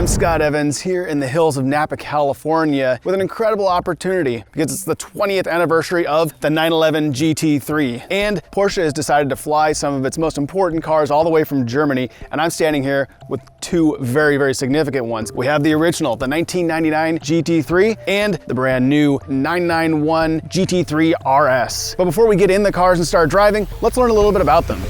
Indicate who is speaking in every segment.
Speaker 1: Scott Evans here in the hills of Napa, California with an incredible opportunity because it's the 20th anniversary of the 911 GT3. And Porsche has decided to fly some of its most important cars all the way from Germany. And I'm standing here with two very, very significant ones. We have the original, the 1999 GT3, and the brand new 991 GT3 RS. But before we get in the cars and start driving, let's learn a little bit about them.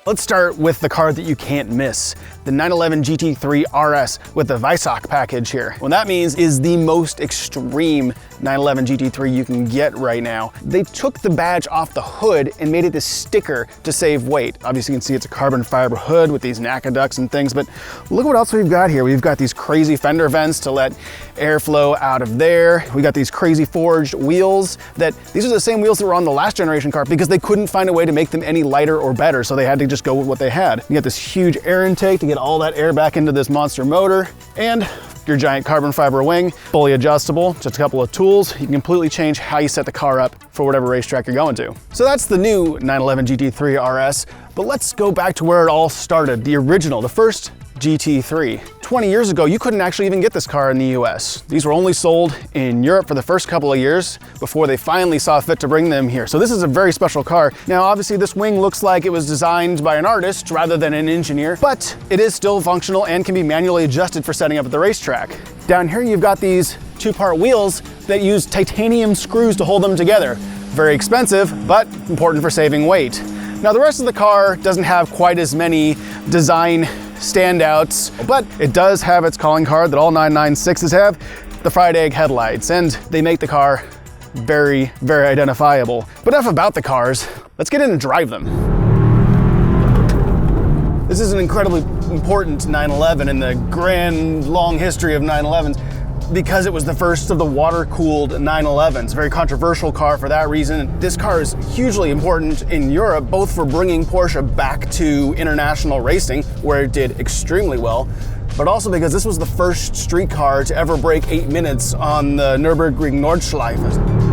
Speaker 1: Let's start with the car that you can't miss, the 911 GT3 RS with the Weissach package here. What that means is the most extreme 911 GT3 you can get right now. They took the badge off the hood and made it this sticker to save weight. Obviously you can see it's a carbon fiber hood with these NACA ducts and things, but look what else we've got here. We've got these crazy fender vents to let airflow out of there. We got these crazy forged wheels these are the same wheels that were on the last generation car because they couldn't find a way to make them any lighter or better, so they had to just go with what they had. You got this huge air intake to get all that air back into this monster motor, and your giant carbon fiber wing, fully adjustable, just a couple of tools. You can completely change how you set the car up for whatever racetrack you're going to. So that's the new 911 GT3 RS, but let's go back to where it all started, the original, the first GT3. 20 years ago, you couldn't actually even get this car in the US. These were only sold in Europe for the first couple of years before they finally saw fit to bring them here. So this is a very special car. Now, obviously this wing looks like it was designed by an artist rather than an engineer, but it is still functional and can be manually adjusted for setting up at the racetrack. Down here, you've got these two-part wheels that use titanium screws to hold them together. Very expensive, but important for saving weight. Now, the rest of the car doesn't have quite as many design standouts, but it does have its calling card that all 996s have, the fried egg headlights, and they make the car very, very identifiable. But enough about the cars, let's get in and drive them. This is an incredibly important 911 in the grand, long history of 911s because it was the first of the water-cooled 911s. Very controversial car for that reason. This car is hugely important in Europe, both for bringing Porsche back to international racing, where it did extremely well, but also because this was the first street car to ever break 8 minutes on the Nürburgring Nordschleife.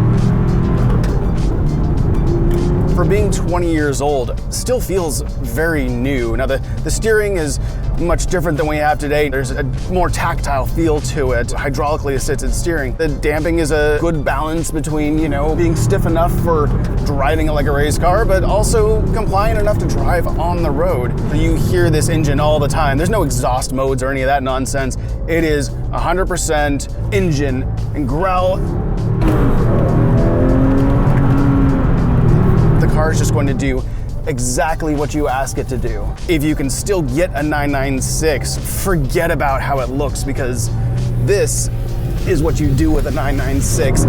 Speaker 1: For being 20 years old, still feels very new. Now the steering is much different than we have today. There's a more tactile feel to it, hydraulically assisted steering. The damping is a good balance between, being stiff enough for driving it like a race car, but also compliant enough to drive on the road. You hear this engine all the time. There's no exhaust modes or any of that nonsense. It is 100% engine and growl. The car is just going to do exactly what you ask it to do. If you can still get a 996, forget about how it looks, because this is what you do with a 996.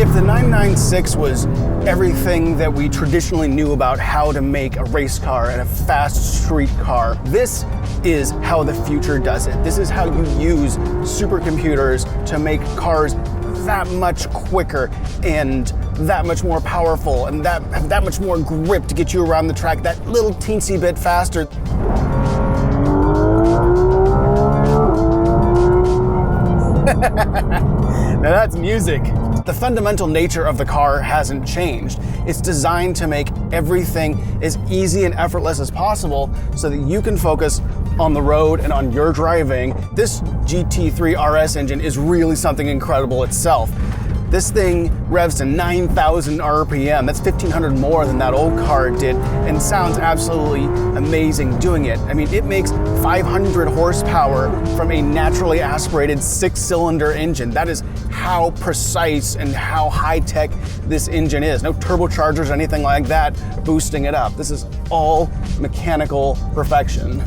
Speaker 1: If the 996 was everything that we traditionally knew about how to make a race car and a fast street car, this is how the future does it. This is how you use supercomputers to make cars that much quicker and that much more powerful and that much more grip to get you around the track that little teensy bit faster. Now that's music. The fundamental nature of the car hasn't changed. It's designed to make everything as easy and effortless as possible so that you can focus on the road and on your driving. This GT3 RS engine is really something incredible itself. This thing revs to 9,000 RPM. That's 1,500 more than that old car did, and sounds absolutely amazing doing it. I mean, it makes 500 horsepower from a naturally aspirated 6-cylinder engine. That is how precise and how high-tech this engine is. No turbochargers or anything like that boosting it up. This is all mechanical perfection.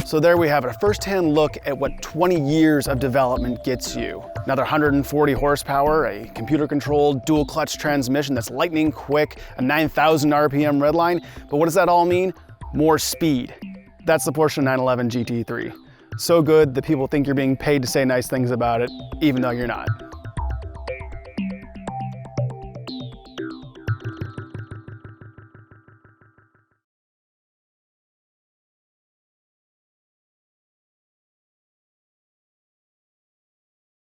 Speaker 1: So there we have it, a first-hand look at what 20 years of development gets you. Another 140 horsepower, a computer-controlled dual-clutch transmission that's lightning quick, a 9,000 RPM redline. But what does that all mean? More speed. That's the Porsche 911 GT3. So good that people think you're being paid to say nice things about it, even though you're not.